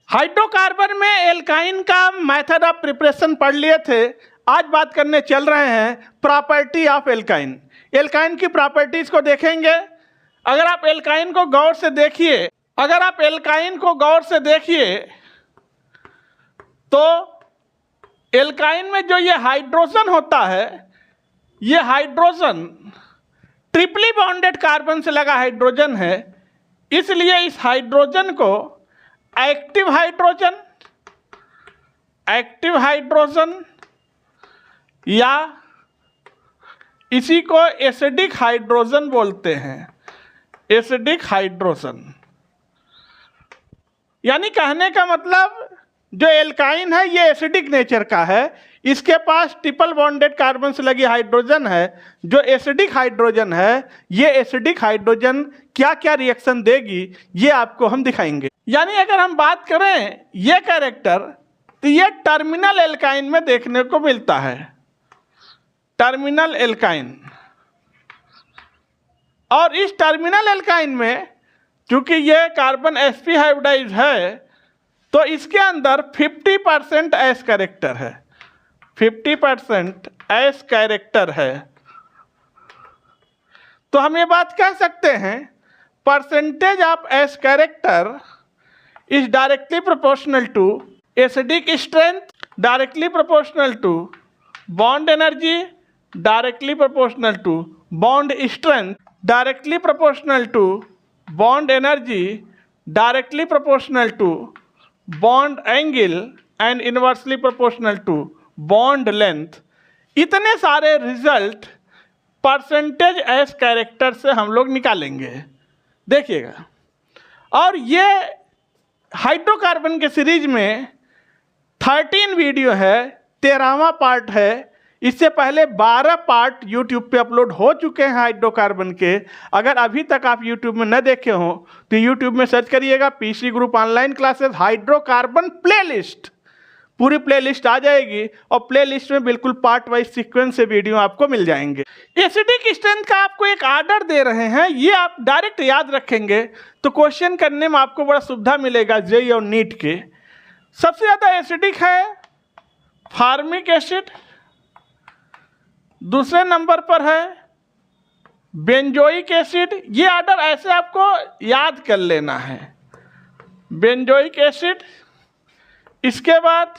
Hydrocarbon में alkyne का method of preparation पढ़ लिए थे। आज बात करने चल रहे हैं प्रॉपर्टी ऑफ एल्काइन। एल्काइन की प्रॉपर्टीज को देखेंगे। अगर आप एल्काइन को गौर से देखिए तो एल्काइन में जो ये हाइड्रोजन होता है, ये हाइड्रोजन ट्रिपली बॉन्डेड कार्बन से लगा हाइड्रोजन है, इसलिए इस हाइड्रोजन को एक्टिव हाइड्रोजन या इसी को एसिडिक हाइड्रोजन बोलते हैं। एसिडिक हाइड्रोजन यानी कहने का मतलब जो एल्काइन है ये एसिडिक नेचर का है, इसके पास ट्रिपल बॉन्डेड कार्बन से लगी हाइड्रोजन है। जो एसिडिक हाइड्रोजन है, ये एसिडिक हाइड्रोजन क्या क्या रिएक्शन देगी ये आपको हम दिखाएंगे। यानी अगर हम बात करें ये कैरेक्टर, तो ये टर्मिनल एल्काइन में देखने को मिलता है। टर्मिनल एल्काइन, और इस टर्मिनल एल्काइन में चूंकि ये कार्बन sp हाइब्रिडाइज है, तो इसके अंदर 50% एस कैरेक्टर है। 50% एस कैरेक्टर है। तो हम ये बात कह सकते हैं percentage of s character is directly proportional to acidic strength, directly proportional to bond energy, directly proportional to bond strength, directly proportional to bond energy, directly proportional to bond angle and inversely proportional to bond length. इतने सारे result percentage S character से हम लोग निकालेंगे, देखिएगा। और ये hydrocarbon के सीरीज में 13 वीडियो है, 13वां पार्ट है। इससे पहले 12 पार्ट यूट्यूब पे अपलोड हो चुके हैं हाइड्रोकार्बन के। अगर अभी तक आप यूट्यूब में न देखे हो तो यूट्यूब में सर्च करिएगा PC group online classes hydrocarbon playlist, पूरी प्लेलिस्ट आ जाएगी। और प्लेलिस्ट में बिल्कुल पार्ट वाइज सीक्वेंस से वीडियो आपको मिल जाएंगे। एसिडिक स्ट्रेंथ का आपको एक आर्डर दे रहे हैं, ये आप डायरेक्ट याद रखेंगे तो क्वेश्चन करने में आपको बड़ा सुविधा मिलेगा। जेई और नीट के सबसे ज़्यादा एसिडिक है फार्मिक एसिड, दूसरे नंबर पर है बेंजोइक एसिड। ये आर्डर ऐसे आपको याद कर लेना है। बेंजोइक एसिड, इसके बाद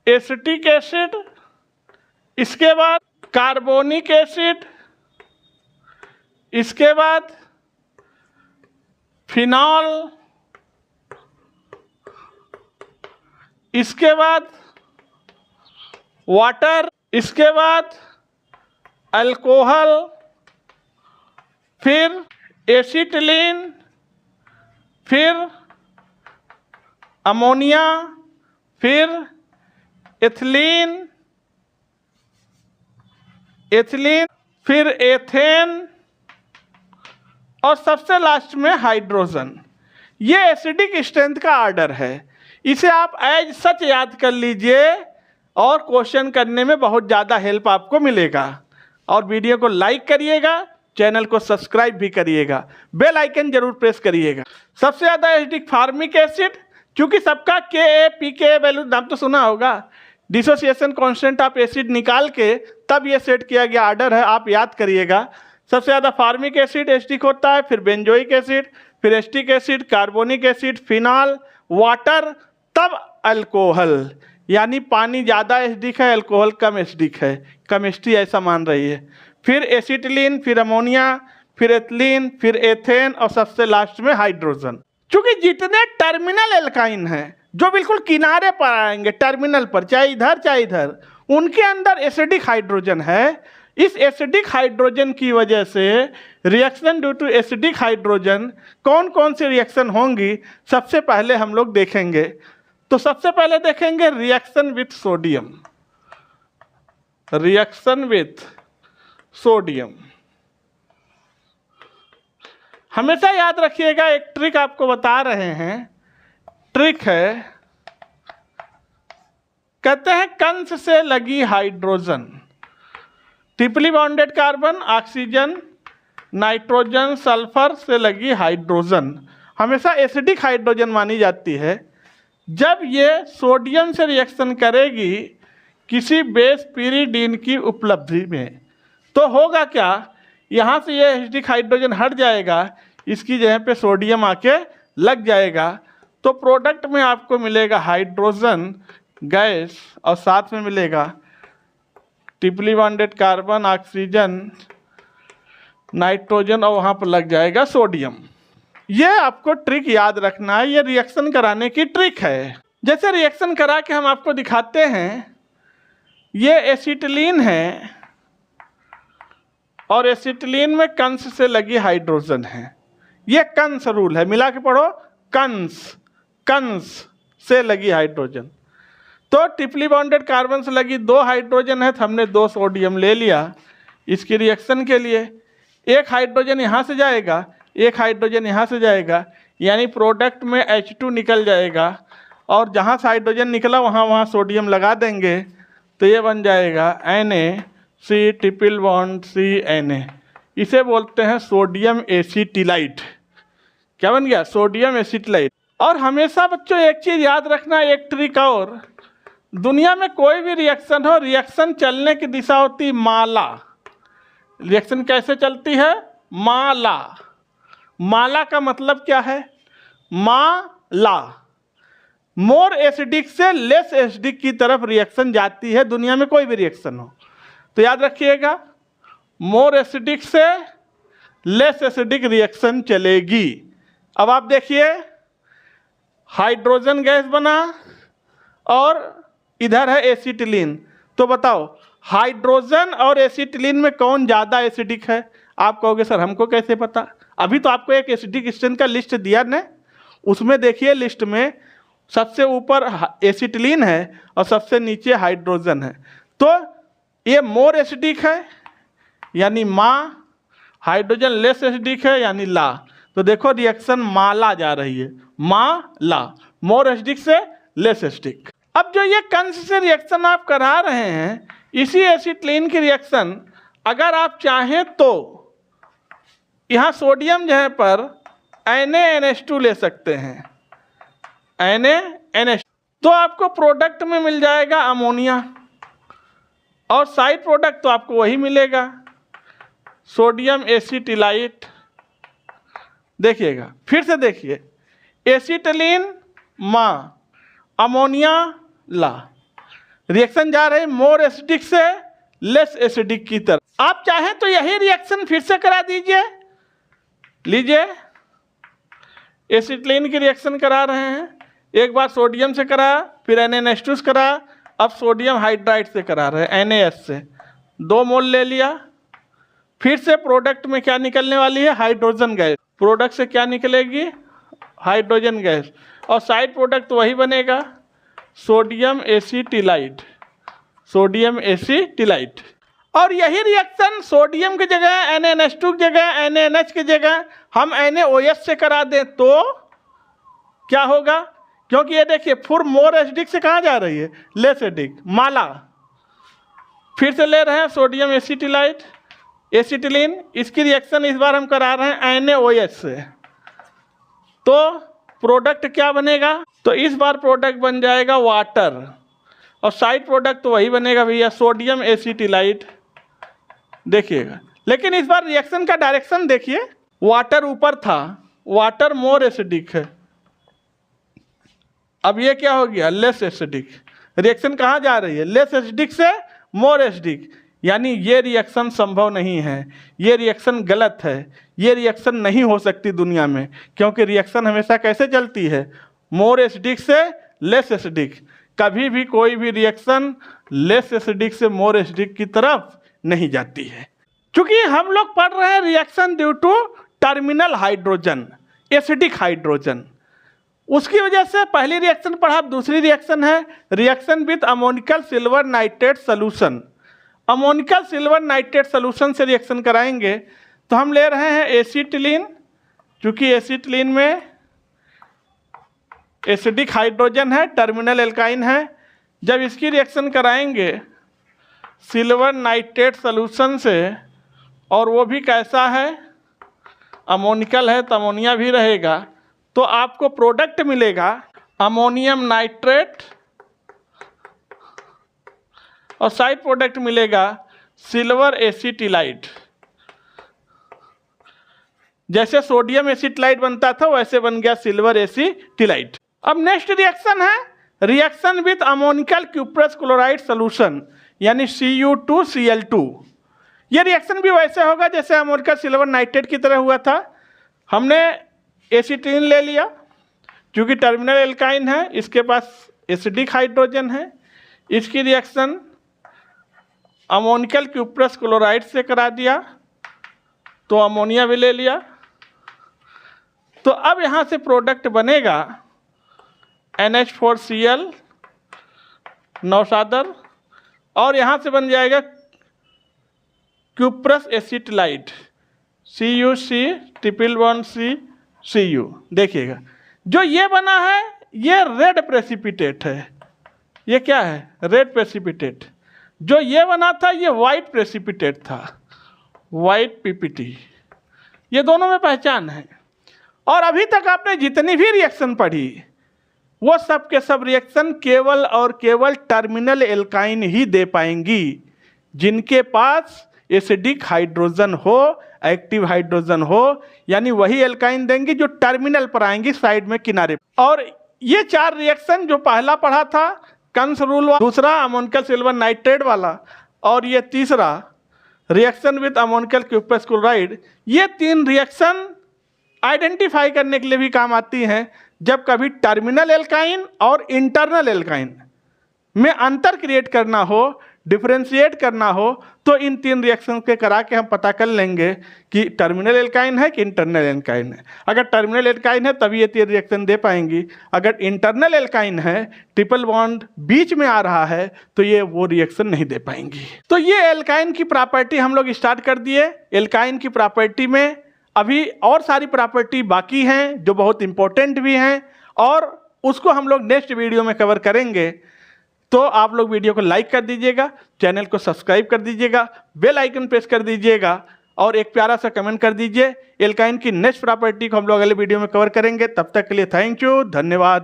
एसिटिक एसिड, इसके बाद कार्बोनिक एसिड, इसके बाद फिनॉल, इसके बाद वाटर, इसके बाद अल्कोहल, फिर एसिटिलीन, फिर अमोनिया, फिर एथिलीन, फिर एथेन और सबसे लास्ट में हाइड्रोजन। ये एसिडिक स्ट्रेंथ का आर्डर है। इसे आप एज सच याद कर लीजिए और क्वेश्चन करने में बहुत ज़्यादा हेल्प आपको मिलेगा। और वीडियो को लाइक करिएगा, चैनल को सब्सक्राइब भी करिएगा, बेल आइकन जरूर प्रेस करिएगा। सबसे ज़्यादा एसिडिक फार्मिक एसिड, चूँकि सबका Ka-pKa वैल्यू नाम तो सुना होगा। डिसोसिएशन कांस्टेंट ऑफ एसिड निकाल के तब ये सेट किया गया आर्डर है, आप याद करिएगा। सबसे ज़्यादा फार्मिक एसिड एसिडिक होता है, फिर बेंजोइक एसिड, फिर acetic acid, carbonic acid, phenol, water, तब अल्कोहल। यानी पानी ज़्यादा एसिडिक है, अल्कोहल कम एसिडिक है, केमिस्ट्री ऐसा मान रही है। फिर एसिटिलीन, फिर अमोनिया, फिर एथिलीन, फिर एथेन और सबसे लास्ट में हाइड्रोजन। क्योंकि जितने टर्मिनल एल्काइन हैं जो बिल्कुल किनारे पर आएंगे, टर्मिनल पर, चाहे इधर चाहे इधर, उनके अंदर एसिडिक हाइड्रोजन है। इस एसिडिक हाइड्रोजन की वजह से reaction due to acidic hydrogen कौन कौन सी रिएक्शन होंगी सबसे पहले हम लोग देखेंगे। तो सबसे पहले देखेंगे reaction with sodium. Reaction with sodium हमेशा याद रखिएगा। एक ट्रिक आपको बता रहे हैं, ट्रिक है, कहते हैं कंस से लगी hydrogen, triply bonded carbon, oxygen, nitrogen, sulphur से लगी हाइड्रोजन हमेशा एसिडिक हाइड्रोजन मानी जाती है। जब ये सोडियम से रिएक्शन करेगी किसी बेस पीरिडीन की उपलब्धि में, तो होगा क्या, यहाँ से ये एसिडिक हाइड्रोजन हट जाएगा, इसकी जगह पे सोडियम आके लग जाएगा, तो प्रोडक्ट में आपको मिलेगा हाइड्रोजन गैस और साथ में मिलेगा ट्रिपली बॉन्डेड कार्बन, ऑक्सीजन, नाइट्रोजन और वहाँ पर लग जाएगा सोडियम। ये आपको ट्रिक याद रखना है, ये रिएक्शन कराने की ट्रिक है। जैसे रिएक्शन करा के हम आपको दिखाते हैं, ये एसिटिलीन है और एसिटिलीन में कंस से लगी हाइड्रोजन है। ये कंस रूल है, मिला के पढ़ो, कंस से लगी हाइड्रोजन। तो ट्रिपली बॉन्डेड कार्बन से लगी 2 हाइड्रोजन है, तो हमने 2 सोडियम ले लिया इसकी रिएक्शन के लिए। एक हाइड्रोजन यहाँ से जाएगा, एक हाइड्रोजन यहाँ से जाएगा, यानी प्रोडक्ट में H2 निकल जाएगा और जहाँ से हाइड्रोजन निकला वहाँ सोडियम लगा देंगे, तो ये बन जाएगा Na, ट्रिपल बॉन्ड Na। इसे बोलते हैं सोडियम एसीटिलाइट। क्या बन गया, सोडियम एसीटिलाइट। और हमेशा बच्चों एक चीज़ याद रखना, एक ट्रिक और, दुनिया में कोई भी रिएक्शन हो, रिएक्शन चलने की दिशा होती माला। रिएक्शन कैसे चलती है, माला। माला का मतलब क्या है, माला, मोर एसिडिक से लेस एसिडिक की तरफ रिएक्शन जाती है, दुनिया में कोई भी रिएक्शन हो। तो याद रखिएगा, मोर एसिडिक से लेस एसिडिक रिएक्शन चलेगी। अब आप देखिए, हाइड्रोजन गैस बना और इधर है एसिटिलीन, तो बताओ हाइड्रोजन और एसिटिलीन में कौन ज़्यादा एसिडिक है? आप कहोगे सर हमको कैसे पता, अभी तो आपको एक एसिडिक स्ट्रेंथ का लिस्ट दिया ने, उसमें देखिए लिस्ट में सबसे ऊपर एसिटिलीन है और सबसे नीचे हाइड्रोजन है। तो ये मोर एसिडिक है यानी माँ, हाइड्रोजन लेस एसिडिक है यानी ला। तो देखो रिएक्शन माला जा रही है, माला, मोर एसिडिक से लेस एसिडिक। अब जो ये कंस से रिएक्शन आप करा रहे हैं, इसी एसिटिलीन की रिएक्शन अगर आप चाहें तो यहाँ सोडियम जगह पर NaNH2 ले सकते हैं, NaNH2, तो आपको प्रोडक्ट में मिल जाएगा अमोनिया और साइड प्रोडक्ट तो आपको वही मिलेगा, सोडियम एसिटिलाइट। देखिएगा फिर से देखिए, एसिटिलीन माँ, अमोनिया ला, रिएक्शन जा रही मोर एसिडिक से लेस एसिडिक की तरफ। आप चाहें तो यही रिएक्शन फिर से करा दीजिए, लीजिए एसिटिलीन की रिएक्शन करा रहे हैं, एक बार सोडियम से करा, फिर NaNH2 से करा, अब सोडियम हाइड्राइड से करा रहे हैं, NaS से 2 मोल ले लिया। फिर से प्रोडक्ट में क्या निकलने वाली है, हाइड्रोजन गैस। प्रोडक्ट से क्या निकलेगी, हाइड्रोजन गैस, और साइड प्रोडक्ट वही बनेगा, सोडियम एसिटिलाइट, सोडियम एसिटिलाइट। और यही रिएक्शन सोडियम की जगह NaNH2 की जगह NaNH की जगह हम NaOH से करा दें तो क्या होगा, क्योंकि ये देखिए फुर मोर एसिडिक से कहाँ जा रही है, लेस एसिडिक, माला। फिर से ले रहे हैं सोडियम एसिटिलाइट, एसिटिलीन, इसकी रिएक्शन इस बार हम करा रहे हैं NaOH से, तो प्रोडक्ट क्या बनेगा, तो इस बार प्रोडक्ट बन जाएगा वाटर और साइड प्रोडक्ट तो वही बनेगा भैया, सोडियम एसिटिलाइट। देखिएगा, लेकिन इस बार रिएक्शन का डायरेक्शन देखिए, वाटर ऊपर था, वाटर मोर एसिडिक है, अब ये क्या हो गया, लेस एसिडिक। रिएक्शन कहाँ जा रही है, लेस एसिडिक से मोर एसिडिक, यानी ये रिएक्शन संभव नहीं है, ये रिएक्शन गलत है, ये रिएक्शन नहीं हो सकती दुनिया में, क्योंकि रिएक्शन हमेशा कैसे चलती है, मोर एसिडिक से लेस एसिडिक। कभी भी कोई भी रिएक्शन लेस एसिडिक से मोर एसिडिक की तरफ नहीं जाती है। क्योंकि हम लोग पढ़ रहे हैं reaction due to terminal hydrogen, acidic hydrogen, उसकी वजह से पहली रिएक्शन पढ़ा, दूसरी रिएक्शन है reaction with ammoniacal silver nitrate solution. Ammoniacal silver nitrate solution से रिएक्शन कराएंगे तो हम ले रहे हैं एसिटिलीन, क्योंकि एसिटिलीन में एसिडिक हाइड्रोजन है, टर्मिनल एल्काइन है। जब इसकी रिएक्शन कराएंगे सिल्वर नाइट्रेट सोल्यूशन से, और वो भी कैसा है, अमोनिकल है तो अमोनिया भी रहेगा, तो आपको प्रोडक्ट मिलेगा अमोनियम नाइट्रेट और साइड प्रोडक्ट मिलेगा सिल्वर एसिटिलाइट। जैसे सोडियम एसिटिलाइट बनता था वैसे बन गया सिल्वर एसिटिलाइट। अब नेक्स्ट रिएक्शन है reaction with ammoniacal cuprous chloride solution यानी Cu2Cl2। ये रिएक्शन भी वैसे होगा जैसे अमोनिकल सिल्वर नाइट्रेट की तरह हुआ था। हमने एसिटिलीन ले लिया, क्योंकि टर्मिनल एल्काइन है, इसके पास एसिडिक हाइड्रोजन है। इसकी रिएक्शन अमोनिकल क्यूप्रस क्लोराइड से करा दिया तो अमोनिया भी ले लिया। तो अब यहाँ से प्रोडक्ट बनेगा NH4Cl नौशादर और यहाँ से बन जाएगा क्यूप्रस एसिटिलाइट CuC1C Cu। देखिएगा जो ये बना है ये रेड प्रेसिपिटेट है। ये क्या है? Red precipitate. जो ये बना था ये वाइट प्रेसिपिटेट था, वाइट PPT। ये दोनों में पहचान है। और अभी तक आपने जितनी भी रिएक्शन पढ़ी वो सब के सब रिएक्शन केवल और केवल टर्मिनल एल्काइन ही दे पाएंगी, जिनके पास एसिडिक हाइड्रोजन हो, एक्टिव हाइड्रोजन हो, यानी वही एल्काइन देंगी जो टर्मिनल पर आएंगी साइड में किनारे। और ये 4 रिएक्शन जो पहला पढ़ा था कंस रूल, दूसरा अमोनिकल सिल्वर नाइट्रेट वाला, और ये तीसरा reaction with ammoniacal cuprous chloride, ये 3 रिएक्शन आइडेंटिफाई करने के लिए भी काम आती हैं। जब कभी टर्मिनल एल्काइन और इंटरनल एल्काइन में अंतर क्रिएट करना हो, डिफरेंशिएट करना हो, तो इन 3 रिएक्शन के करा के हम पता कर लेंगे कि टर्मिनल एल्काइन है कि इंटरनल एल्काइन है। अगर टर्मिनल एल्काइन है तभी ये 3 रिएक्शन दे पाएंगी। अगर इंटरनल एल्काइन है, ट्रिपल बॉन्ड बीच में आ रहा है, तो ये वो रिएक्शन नहीं दे पाएंगी। तो ये एल्काइन की प्रॉपर्टी हम लोग स्टार्ट कर दिए। एल्काइन की प्रॉपर्टी में अभी और सारी प्रॉपर्टी बाकी हैं जो बहुत इंपॉर्टेंट भी हैं, और उसको हम लोग नेक्स्ट वीडियो में कवर करेंगे। तो आप लोग वीडियो को लाइक कर दीजिएगा, चैनल को सब्सक्राइब कर दीजिएगा, बेल आइकन प्रेस कर दीजिएगा और एक प्यारा सा कमेंट कर दीजिए। एल्काइन की नेक्स्ट प्रॉपर्टी को हम लोग अगले वीडियो में कवर करेंगे। तब तक के लिए थैंक यू, धन्यवाद।